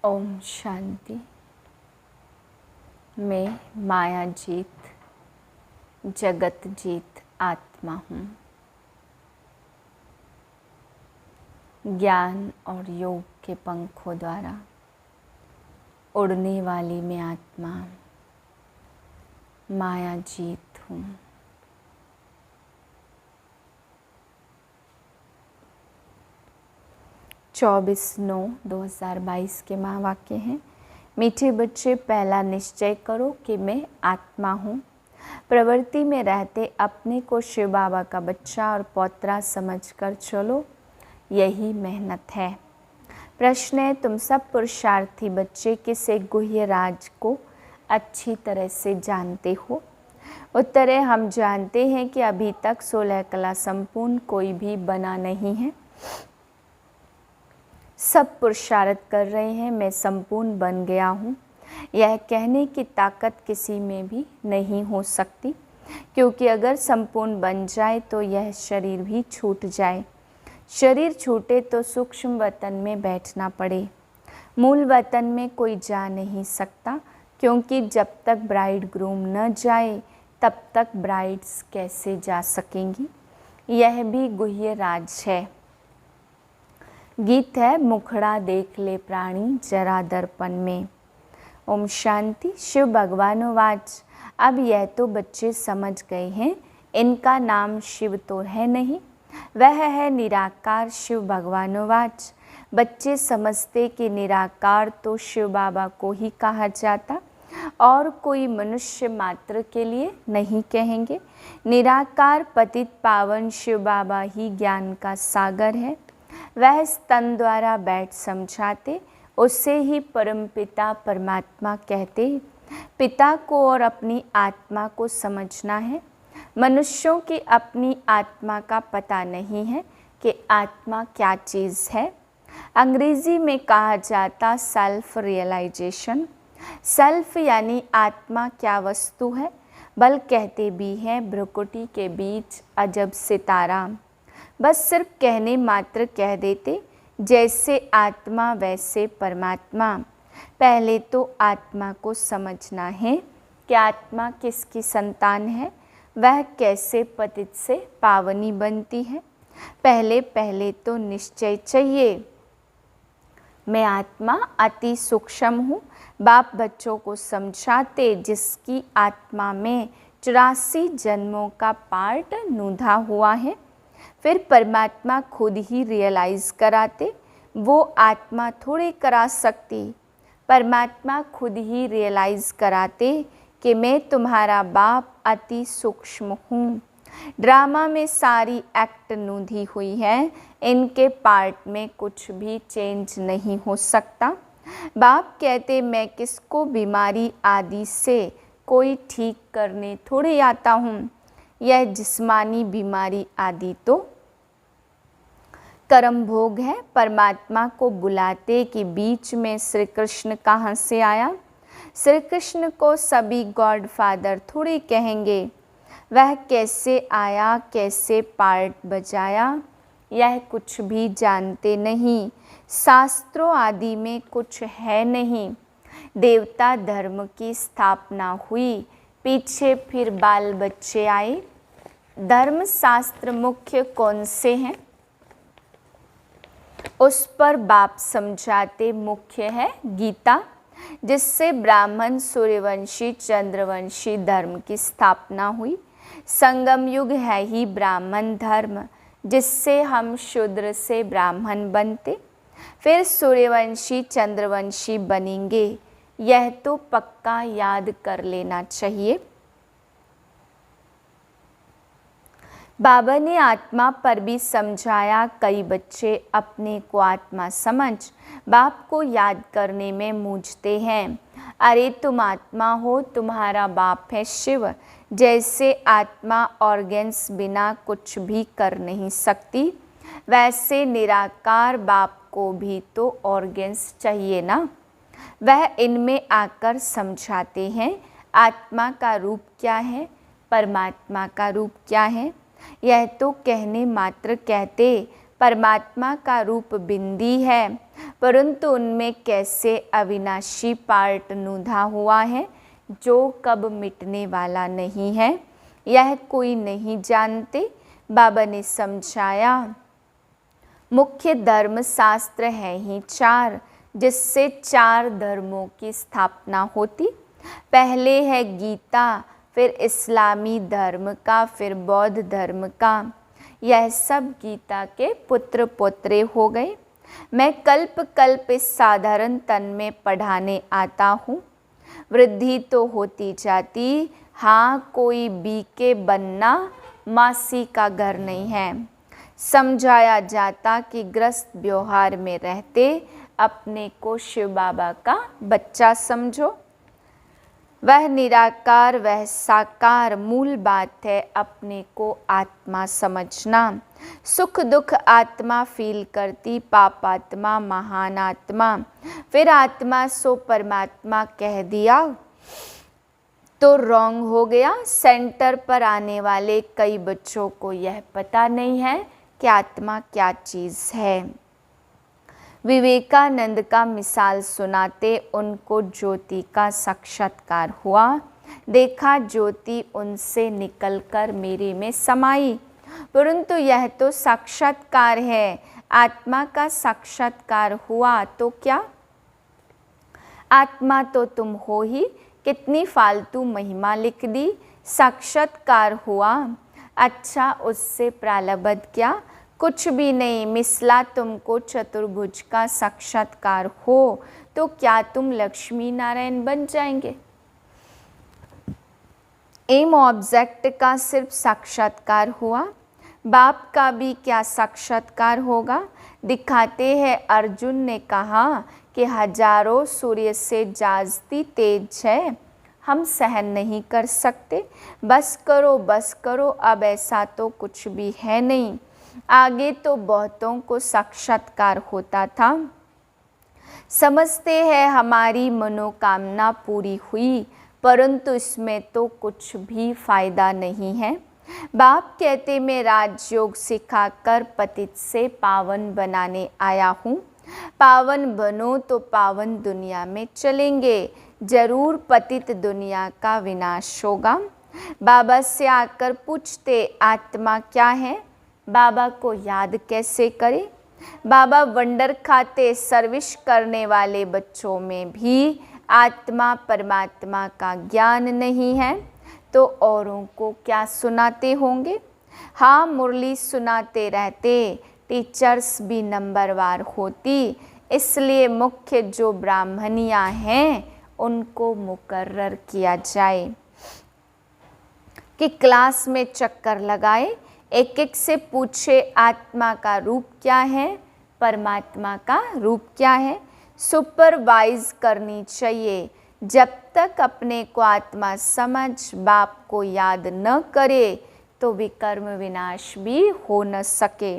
ओम शांति। मैं माया जीत जगत जीत आत्मा हूँ। ज्ञान और योग के पंखों द्वारा उड़ने वाली मैं आत्मा माया जीत हूँ। चौबीस 9/2022 के महावाक्य हैं। मीठे बच्चे, पहला निश्चय करो कि मैं आत्मा हूँ। प्रवृत्ति में रहते अपने को शिव बाबा का बच्चा और पौत्रा समझकर चलो, यही मेहनत है। प्रश्न है, तुम सब पुरुषार्थी बच्चे किस एक गुह्य राज को अच्छी तरह से जानते हो? उत्तर है, हम जानते हैं कि अभी तक 16 कला संपूर्ण कोई भी बना नहीं है। सब पुरुषार्थ कर रहे हैं, मैं संपूर्ण बन गया हूँ। यह कहने की ताकत किसी में भी नहीं हो सकती, क्योंकि अगर संपूर्ण बन जाए तो यह शरीर भी छूट जाए। शरीर छूटे तो सूक्ष्म वतन में बैठना पड़े। मूल वतन में कोई जा नहीं सकता, क्योंकि जब तक ब्राइड ग्रूम न जाए तब तक ब्राइड्स कैसे जा सकेंगी। यह भी गुह्य राज है। गीत है, मुखड़ा देख ले प्राणी जरा दर्पण में। ओम शांति। शिव भगवानुवाच, अब यह तो बच्चे समझ गए हैं, इनका नाम शिव तो है नहीं, वह है निराकार। शिव भगवानुवाच, बच्चे समझते कि निराकार तो शिव बाबा को ही कहा जाता और कोई मनुष्य मात्र के लिए नहीं कहेंगे। निराकार पतित पावन शिव बाबा ही ज्ञान का सागर है। वह स्तन द्वारा बैठ समझाते, उसे ही परमपिता परमात्मा कहते। पिता को और अपनी आत्मा को समझना है। मनुष्यों की अपनी आत्मा का पता नहीं है कि आत्मा क्या चीज़ है। अंग्रेजी में कहा जाता सेल्फ रियलाइजेशन। सेल्फ यानी आत्मा क्या वस्तु है। बल कहते भी हैं, भ्रुकुटी के बीच अजब सितारा। बस सिर्फ कहने मात्र कह देते, जैसे आत्मा वैसे परमात्मा। पहले तो आत्मा को समझना है कि आत्मा किसकी संतान है, वह कैसे पतित से पावनी बनती है। पहले तो निश्चय चाहिए। मैं आत्मा अति सूक्ष्म हूँ। बाप बच्चों को समझाते, जिसकी आत्मा में 84 जन्मों का पार्ट नूधा हुआ है। फिर परमात्मा खुद ही रियलाइज़ कराते, वो आत्मा थोड़ी करा सकती। परमात्मा खुद ही रियलाइज़ कराते कि मैं तुम्हारा बाप अति सूक्ष्म हूँ। ड्रामा में सारी एक्ट नूधी हुई है, इनके पार्ट में कुछ भी चेंज नहीं हो सकता। बाप कहते, मैं किसको बीमारी आदि से कोई ठीक करने थोड़े आता हूँ। यह जिस्मानी बीमारी आदि तो कर्म भोग है। परमात्मा को बुलाते कि बीच में श्री कृष्ण कहाँ से आया। श्री कृष्ण को सभी गॉड फादर थोड़ी कहेंगे। वह कैसे आया, कैसे पार्ट बजाया, यह कुछ भी जानते नहीं। शास्त्रों आदि में कुछ है नहीं। देवता धर्म की स्थापना हुई, पीछे फिर बाल बच्चे आए। धर्म शास्त्र मुख्य कौन से हैं, उस पर बाप समझाते। मुख्य है गीता, जिससे ब्राह्मण, सूर्यवंशी, चंद्रवंशी धर्म की स्थापना हुई। संगम युग है ही ब्राह्मण धर्म, जिससे हम शूद्र से ब्राह्मण बनते, फिर सूर्यवंशी चंद्रवंशी बनेंगे। यह तो पक्का याद कर लेना चाहिए। बाबा ने आत्मा पर भी समझाया। कई बच्चे अपने को आत्मा समझ बाप को याद करने में मूझते हैं। अरे तुम आत्मा हो, तुम्हारा बाप है शिव। जैसे आत्मा ऑर्गन्स बिना कुछ भी कर नहीं सकती, वैसे निराकार बाप को भी तो ऑर्गन्स चाहिए ना। वह इनमें आकर समझाते हैं, आत्मा का रूप क्या है, परमात्मा का रूप क्या है। यह तो कहने मात्र कहते। परमात्मा का रूप बिंदी है, परंतु उनमें कैसे अविनाशी पार्ट नुधा हुआ है जो कब मिटने वाला नहीं है, यह कोई नहीं जानते। बाबा ने समझाया, मुख्य धर्म शास्त्र है ही 4, जिससे 4 धर्मों की स्थापना होती। पहले है गीता, फिर इस्लामी धर्म का, फिर बौद्ध धर्म का। यह सब गीता के पुत्र पोत्रे हो गए। मैं कल्प कल्प इस साधारण तन में पढ़ाने आता हूँ। वृद्धि तो होती जाती, हाँ कोई बीके बनना मासी का घर नहीं है। समझाया जाता कि ग्रस्त व्यवहार में रहते अपने को शिव बाबा का बच्चा समझो। वह निराकार, वह साकार, मूल बात है अपने को आत्मा समझना। सुख दुख आत्मा फील करती, पाप आत्मा, महान आत्मा। फिर आत्मा सो परमात्मा कह दिया तो रॉन्ग हो गया। सेंटर पर आने वाले कई बच्चों को यह पता नहीं है कि आत्मा क्या चीज़ है। विवेकानंद का मिसाल सुनाते उनको ज्योति का साक्षात्कार हुआ। देखा ज्योति उनसे निकलकर मेरे में समाई। परंतु यह तो साक्षात्कार है, आत्मा का साक्षात्कार हुआ तो क्या? आत्मा तो तुम हो ही, कितनी फालतू महिमा लिख दी। साक्षात्कार हुआ, अच्छा उससे प्रालब्ध क्या? कुछ भी नहीं। मिसला तुमको चतुर्भुज का साक्षात्कार हो तो क्या तुम लक्ष्मी नारायण बन जाएंगे? एम ऑब्जेक्ट का सिर्फ साक्षात्कार हुआ, बाप का भी क्या साक्षात्कार होगा? दिखाते हैं अर्जुन ने कहा कि हजारों सूर्य से जाजती तेज है, हम सहन नहीं कर सकते। बस करो, अब ऐसा तो कुछ भी है नहीं। आगे तो बहुतों को साक्षात्कार होता था। समझते हैं हमारी मनोकामना पूरी हुई, परंतु इसमें तो कुछ भी फायदा नहीं है। बाप कहते मैं राजयोग सिखाकर पतित से पावन बनाने आया हूँ। पावन बनो तो पावन दुनिया में चलेंगे, जरूर पतित दुनिया का विनाश होगा। बाबा से आकर पूछते आत्मा क्या है, बाबा को याद कैसे करें? बाबा वंडर खाते सर्विस करने वाले बच्चों में भी आत्मा परमात्मा का ज्ञान नहीं है तो औरों को क्या सुनाते होंगे? हाँ मुरली सुनाते रहते, टीचर्स भी नंबरवार होती, इसलिए मुख्य जो ब्राह्मणियाँ हैं उनको मुकर्रर किया जाए कि क्लास में चक्कर लगाए, एक एक से पूछे आत्मा का रूप क्या है, परमात्मा का रूप क्या है। सुपरवाइज करनी चाहिए। जब तक अपने को आत्मा समझ बाप को याद न करे तो विकर्म विनाश भी हो न सके।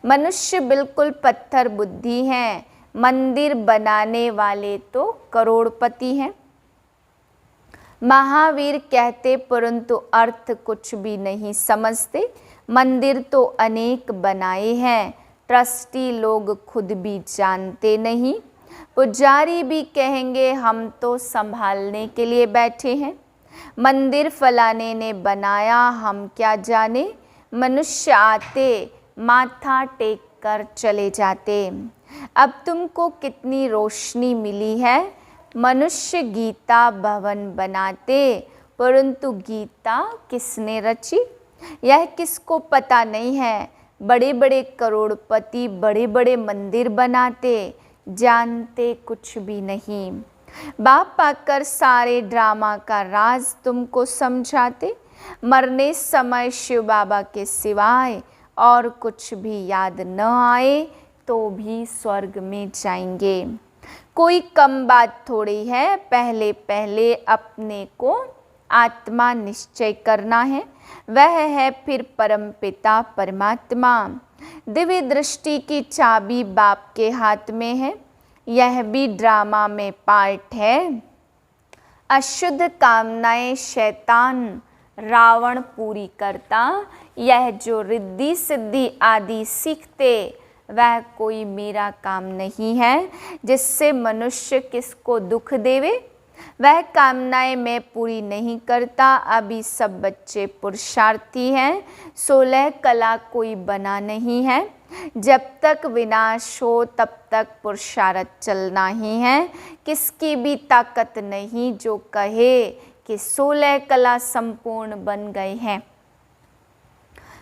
मनुष्य बिल्कुल पत्थर बुद्धि हैं, मंदिर बनाने वाले तो करोड़पति हैं। महावीर कहते परंतु अर्थ कुछ भी नहीं समझते। मंदिर तो अनेक बनाए हैं, ट्रस्टी लोग खुद भी जानते नहीं। पुजारी भी कहेंगे हम तो संभालने के लिए बैठे हैं। मंदिर फलाने ने बनाया, हम क्या जाने। मनुष्य आते माथा टेक कर चले जाते। अब तुमको कितनी रोशनी मिली है। मनुष्य गीता भवन बनाते, परंतु गीता किसने रची यह किसको पता नहीं है। बड़े बड़े करोड़पति बड़े बड़े मंदिर बनाते, जानते कुछ भी नहीं। बाप आकर सारे ड्रामा का राज तुमको समझाते। मरने समय शिव बाबा के सिवाय और कुछ भी याद न आए तो भी स्वर्ग में जाएंगे। कोई कम बात थोड़ी है। पहले पहले अपने को आत्मा निश्चय करना है, वह है फिर परमपिता परमात्मा। दिव्य दृष्टि की चाबी बाप के हाथ में है, यह भी ड्रामा में पार्ट है। अशुद्ध कामनाएं शैतान रावण पूरी करता। यह जो रिद्धि सिद्धि आदि सीखते वह कोई मेरा काम नहीं है जिससे मनुष्य किसको दुख देवे। वह कामनाएं मैं पूरी नहीं करता। अभी सब बच्चे पुरुषार्थी हैं, 16 कला कोई बना नहीं है। जब तक विनाश हो तब तक पुरुषार्थ चलना ही है। किसकी भी ताकत नहीं जो कहे कि 16 कला संपूर्ण बन गए हैं।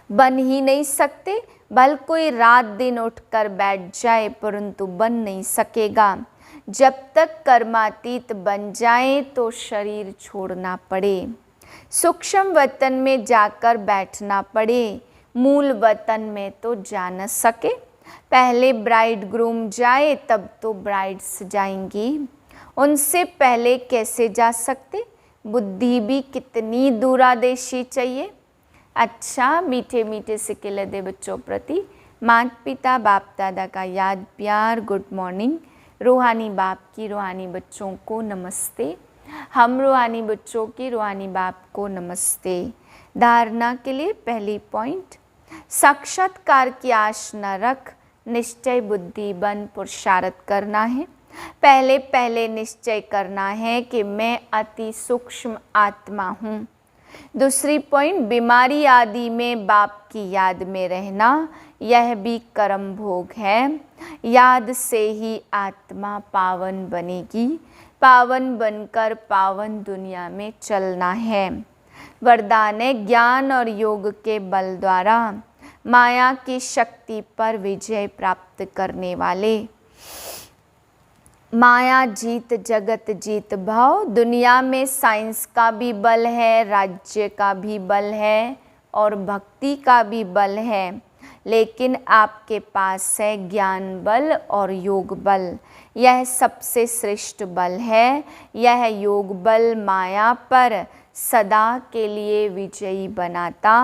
बन ही नहीं सकते। भले कोई रात दिन उठकर बैठ जाए परंतु बन नहीं सकेगा। जब तक कर्मातीत बन जाए तो शरीर छोड़ना पड़े, सूक्ष्म वतन में जाकर बैठना पड़े, मूल वतन में तो जा न सके। पहले ब्राइड ग्रूम जाए तब तो ब्राइड्स जाएंगी, उनसे पहले कैसे जा सकते। बुद्धि भी कितनी दूरादेशी चाहिए। अच्छा, मीठे मीठे सिक्के लदे बच्चों प्रति माता पिता बाप दादा का याद प्यार गुड मॉर्निंग। रूहानी बाप की रूहानी बच्चों को नमस्ते। हम रूहानी बच्चों की रूहानी बाप को नमस्ते। धारणा के लिए पहली पॉइंट, साक्षात्कार की आश न रख, निश्चय बुद्धि बन पुरुषार्थ करना है। पहले पहले निश्चय करना है कि मैं अति सूक्ष्म आत्मा हूँ। दूसरी पॉइंट, बीमारी आदि में बाप की याद में रहना, यह भी कर्म भोग है। याद से ही आत्मा पावन बनेगी, पावन बनकर पावन दुनिया में चलना है। वरदान है, ज्ञान और योग के बल द्वारा माया की शक्ति पर विजय प्राप्त करने वाले। माया जीत जगत जीत भाव। दुनिया में साइंस का भी बल है, राज्य का भी बल है और भक्ति का भी बल है, लेकिन आपके पास है ज्ञान बल और योग बल। यह सबसे श्रेष्ठ बल है। यह योग बल माया पर सदा के लिए विजयी बनाता।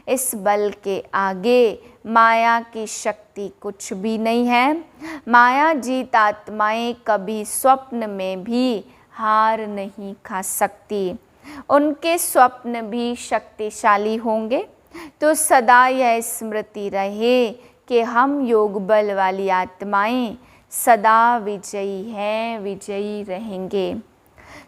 इस बल के आगे माया की शक्ति कुछ भी नहीं है। माया जीत आत्माएं कभी स्वप्न में भी हार नहीं खा सकती। उनके स्वप्न भी शक्तिशाली होंगे। तो सदा यह स्मृति रहे कि हम योग बल वाली आत्माएं सदा विजयी हैं, विजयी रहेंगे।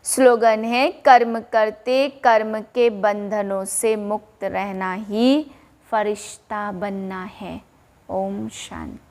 स्लोगन है, कर्म करते कर्म के बंधनों से मुक्त रहना ही फरिश्ता बनना है। ओम शांति।